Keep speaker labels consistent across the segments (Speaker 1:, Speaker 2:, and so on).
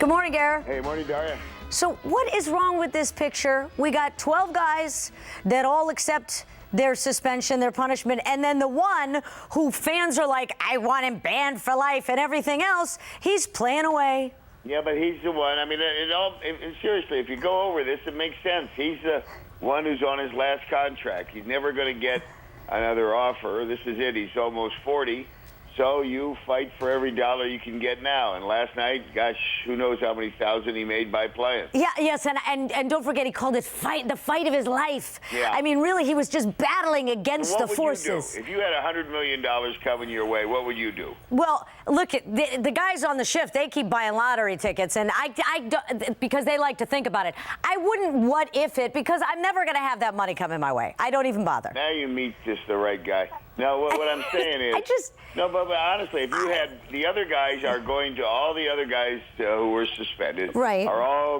Speaker 1: Good morning, Gare.
Speaker 2: Hey, morning, Darya.
Speaker 1: So what is wrong with this picture? We got 12 guys that all accept their suspension, their punishment, and then the one who fans are like, I want him banned for life and everything else, he's playing away.
Speaker 2: Yeah, but he's the one. I mean, seriously, if you go over this, it makes sense. He's the one who's on his last contract. He's never going to get another offer. This is it. He's almost 40. So you fight for every dollar you can get now. And last night, gosh, who knows how many thousand he made by playing.
Speaker 1: Yeah, yes, and don't forget, he called it the fight of his life.
Speaker 2: Yeah.
Speaker 1: I mean, really, he was just battling against the forces.
Speaker 2: What would you do? If you had $100 million coming your way, what would you do?
Speaker 1: Well, look, at the guys on the shift, they keep buying lottery tickets, and because they like to think about it. I wouldn't what if it, because I'm never going to have that money coming my way. I don't even bother.
Speaker 2: Now you meet just the right guy. No, what I'm saying is, but honestly, if you had the other guys all the other guys who were suspended,
Speaker 1: right,
Speaker 2: are all,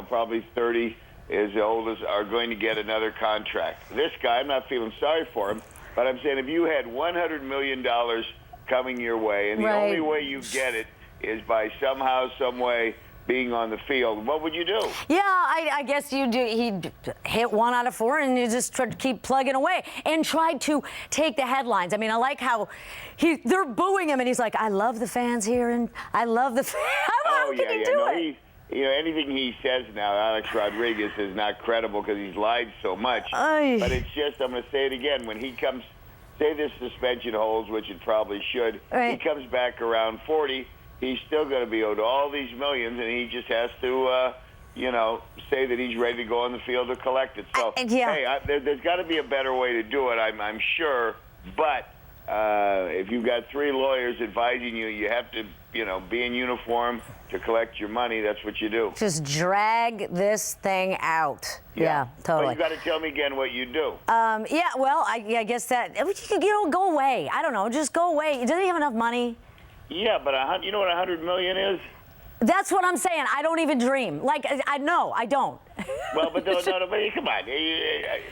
Speaker 2: probably 30 as old as are going to get another contract. This guy, I'm not feeling sorry for him, but I'm saying if you had $100 million coming your way, and the only way you get it is by somehow, some way, being on the field, what would you do? Yeah,
Speaker 1: I guess you do. He'd hit 1 out of 4, and you just try to keep plugging away and try to take the headlines. I mean, I like how they're booing him, and he's like, "I love the fans here, and I love the fans." How can he do it?
Speaker 2: Anything he says now, Alex Rodriguez is not credible because he's lied so much. But it's just, I'm going to say it again, when he comes, say this suspension holds, which it probably should, he comes back around 40. He's still going to be owed all these millions, and he just has to, say that he's ready to go on the field to collect it. So, hey, there's got to be a better way to do it, I'm sure. But if you've got 3 lawyers advising you, you have to, be in uniform to collect your money. That's what you do.
Speaker 1: Just drag this thing out. Yeah, totally.
Speaker 2: But you got to tell me again what you do.
Speaker 1: Well, I guess that, go away. I don't know, just go away. Doesn't he have enough money?
Speaker 2: Yeah, but you know what $100 million is?
Speaker 1: That's what I'm saying. I don't even dream. I don't.
Speaker 2: Well, but no, come on.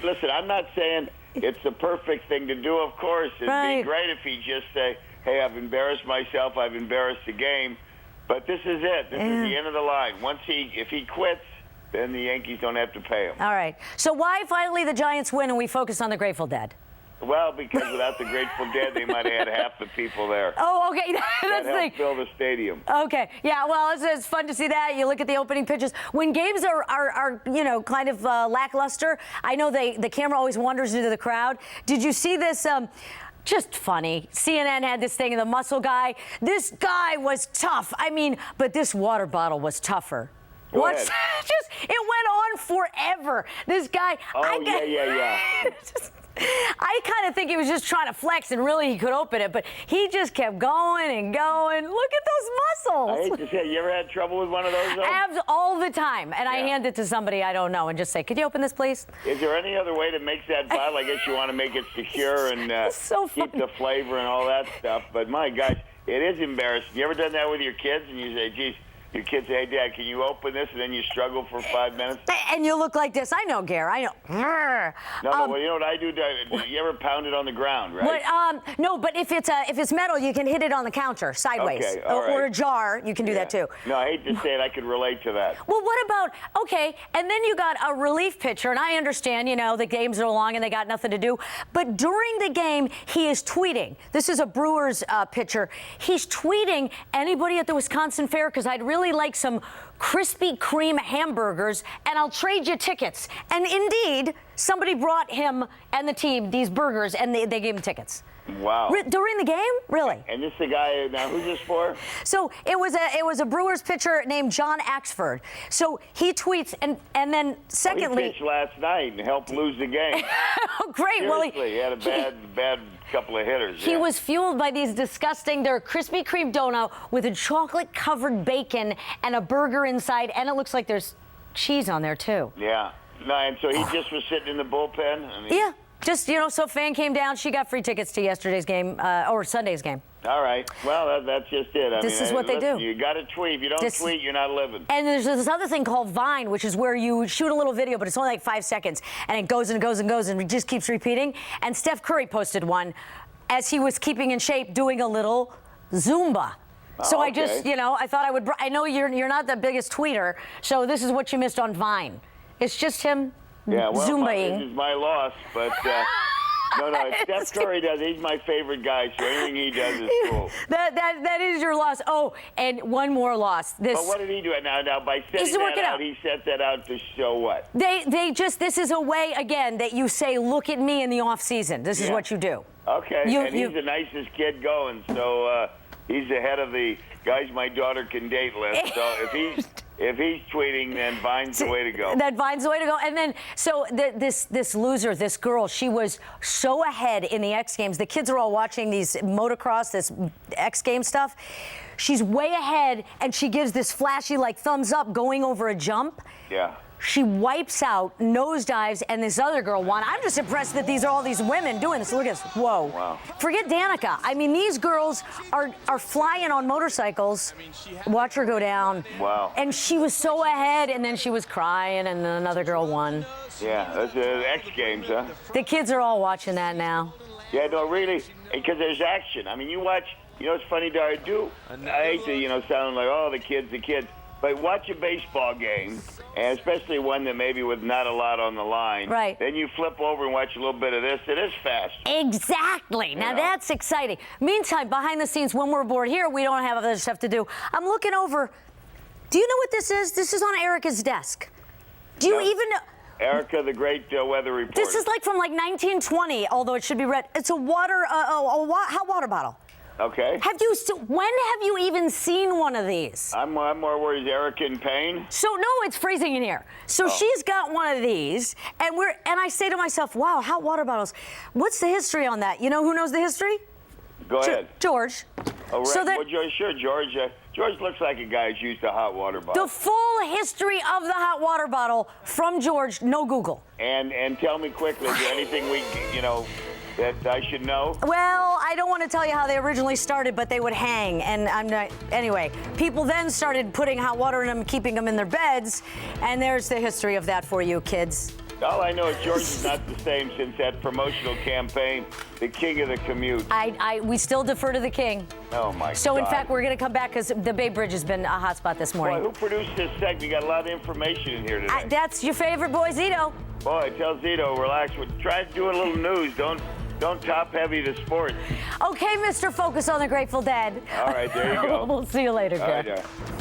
Speaker 2: Listen, I'm not saying it's the perfect thing to do, of course. It'd be great if he just say, hey, I've embarrassed myself, I've embarrassed the game. But this is it. This is the end of the line. If he quits, then the Yankees don't have to pay him.
Speaker 1: All right. So why finally the Giants win and we focus on the Grateful Dead?
Speaker 2: Well, because without the Grateful Dead, they might have had half the people there.
Speaker 1: Oh, okay. That's the thing.
Speaker 2: Fill the stadium.
Speaker 1: Okay. Yeah, well, it's fun to see that. You look at the opening pitches. When games are kind of lackluster, I know the camera always wanders into the crowd. Did you see this? Just funny. CNN had this thing, and the muscle guy. This guy was tough. I mean, but this water bottle was tougher.
Speaker 2: Go ahead.
Speaker 1: It went on forever. This guy.
Speaker 2: Oh, yeah.
Speaker 1: I kind of think he was just trying to flex, and really he could open it, but he just kept going and going. Look at those muscles.
Speaker 2: I hate to say, you ever had trouble with one of those, though?
Speaker 1: Abs all the time, and I hand it to somebody I don't know and just say, could you open this, please?
Speaker 2: Is there any other way to make that bottle? I guess you want to make it secure and keep the flavor and all that stuff, but my gosh, it is embarrassing. You ever done that with your kids, and you say, geez, your kids say, hey, Dad, can you open this? And then you struggle for 5 minutes.
Speaker 1: And you look like this. I know, Gare. I know.
Speaker 2: No, well, you know what I do? You ever pound it on the ground, right?
Speaker 1: No, but if it's metal, you can hit it on the counter sideways.
Speaker 2: Okay, all right.
Speaker 1: Or a jar, you can do that too.
Speaker 2: No, I hate to say it. I could relate to that.
Speaker 1: Well, what about, and then you got a relief pitcher, and I understand, the games are long and they got nothing to do. But during the game, he is tweeting. This is a Brewers pitcher. He's tweeting anybody at the Wisconsin Fair, because I'd really like some Krispy Kreme hamburgers, and I'll trade you tickets. And indeed, somebody brought him and the team these burgers, and they gave him tickets.
Speaker 2: Wow.
Speaker 1: During the game? Really?
Speaker 2: And this is the guy, now who's this for?
Speaker 1: So it was a Brewers pitcher named John Axford. So he tweets, and then secondly...
Speaker 2: He pitched last night and helped lose the game.
Speaker 1: Oh, great.
Speaker 2: Seriously, well, he had a bad couple of hitters.
Speaker 1: He was fueled by these disgusting, they're Krispy Kreme donut with a chocolate-covered bacon and a burger inside, and it looks like there's cheese on there, too.
Speaker 2: Yeah. No, and so he just was sitting in the bullpen?
Speaker 1: Yeah. Just, so a fan came down. She got free tickets to yesterday's game, or Sunday's game.
Speaker 2: All right. Well, that's just it.
Speaker 1: This is what they do.
Speaker 2: You got to tweet. If you don't tweet, you're not living.
Speaker 1: And there's this other thing called Vine, which is where you shoot a little video, but it's only like 5 seconds. And it goes and goes and goes, and it just keeps repeating. And Steph Curry posted one as he was keeping in shape doing a little Zumba. So I
Speaker 2: okay.
Speaker 1: just, I thought I would. I know you're not the biggest tweeter, so this is what you missed on Vine. It's just him Zumbaing.
Speaker 2: This is my loss, but no, Steph Curry does. He's my favorite guy, so anything he does is cool.
Speaker 1: That is your loss. Oh, and one more loss.
Speaker 2: But what did he do now? Now, by setting that out, he set that out to show what?
Speaker 1: This is a way, again, that you say, look at me in the off season. This is what you do.
Speaker 2: Okay, and he's the nicest kid going, so he's ahead of the guys my daughter can date list. So if he's tweeting, then Vine's the way to go.
Speaker 1: That Vine's the way to go. And then, so this loser, this girl, she was so ahead in the X Games. The kids are all watching these motocross, this X Games stuff. She's way ahead, and she gives this flashy, thumbs up going over a jump.
Speaker 2: Yeah.
Speaker 1: She wipes out, nosedives, and this other girl won. I'm just impressed that these are all these women doing this. Look at this. Whoa.
Speaker 2: Wow.
Speaker 1: Forget Danica. I mean, these girls are flying on motorcycles. Watch her go down.
Speaker 2: Wow.
Speaker 1: And she was so ahead, and then she was crying, and then another girl won.
Speaker 2: Yeah, that's the X Games, huh?
Speaker 1: The kids are all watching that now.
Speaker 2: Yeah, no, really, because there's action. I mean, you watch, it's funny, Darya, I hate to, sound like, the kids. But watch a baseball game, and especially one that maybe with not a lot on the line.
Speaker 1: Right.
Speaker 2: Then you flip over and watch a little bit of this. It is fast.
Speaker 1: Exactly. Now that's exciting. Meantime, behind the scenes, when we're bored here, we don't have other stuff to do. I'm looking over. Do you know what this is? This is on Erica's desk. Do you even know?
Speaker 2: Erica, the great weather reporter.
Speaker 1: This is from 1920, although it should be red. It's a hot water bottle.
Speaker 2: Okay.
Speaker 1: When have you even seen one of these?
Speaker 2: I'm more worried. Is Erica in pain?
Speaker 1: So no, it's freezing in here. So she's got one of these, and I say to myself, wow, hot water bottles. What's the history on that? You know who knows the history?
Speaker 2: Go ahead.
Speaker 1: George.
Speaker 2: Oh, right.
Speaker 1: So
Speaker 2: sure, George. George looks like a guy who's used a hot water bottle.
Speaker 1: The full history of the hot water bottle from George, no Google.
Speaker 2: And tell me quickly, is there anything that I should know?
Speaker 1: Well, I don't want to tell you how they originally started, but they would hang, and I'm not. Anyway, people then started putting hot water in them, keeping them in their beds, and there's the history of that for you, kids.
Speaker 2: All I know is George is not the same since that promotional campaign, the king of the commute.
Speaker 1: We still defer to the king.
Speaker 2: Oh, my God.
Speaker 1: So, in fact, we're going to come back because the Bay Bridge has been a hot spot this morning.
Speaker 2: Boy, who produced this segment? You got a lot of information in here today.
Speaker 1: That's your favorite boy, Zito.
Speaker 2: Boy, tell Zito, relax. Try to do a little news. Don't top heavy the sports.
Speaker 1: Okay, Mr. Focus on the Grateful Dead.
Speaker 2: All right, there you go.
Speaker 1: We'll see you later,
Speaker 2: All
Speaker 1: Jeff.
Speaker 2: right,